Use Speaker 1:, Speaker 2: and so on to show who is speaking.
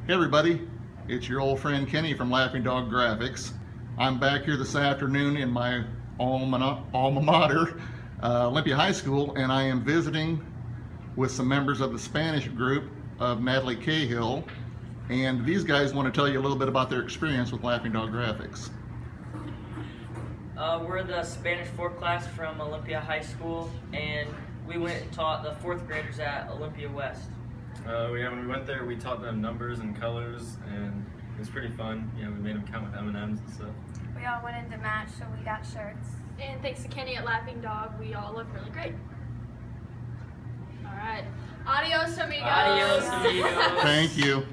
Speaker 1: Hey everybody, it's your old friend Kenny from Laughing Dog Graphics. I'm back here this afternoon in my alma mater, Olympia High School, and I am visiting with some members of the Spanish group of Natalie Cahill, and these guys want to tell you a little bit about their experience with Laughing Dog Graphics.
Speaker 2: We're the Spanish 4th class from Olympia High School, and we went and taught the 4th graders at Olympia West.
Speaker 3: When we went there, we taught them numbers and colors, and it was pretty fun. We made them count with M&Ms and stuff.
Speaker 4: We all went into match, so we got shirts.
Speaker 5: And thanks to Kenny at Laughing Dog, we all look really great. All right. Adios, amigos.
Speaker 2: Adios, amigos.
Speaker 1: Thank you.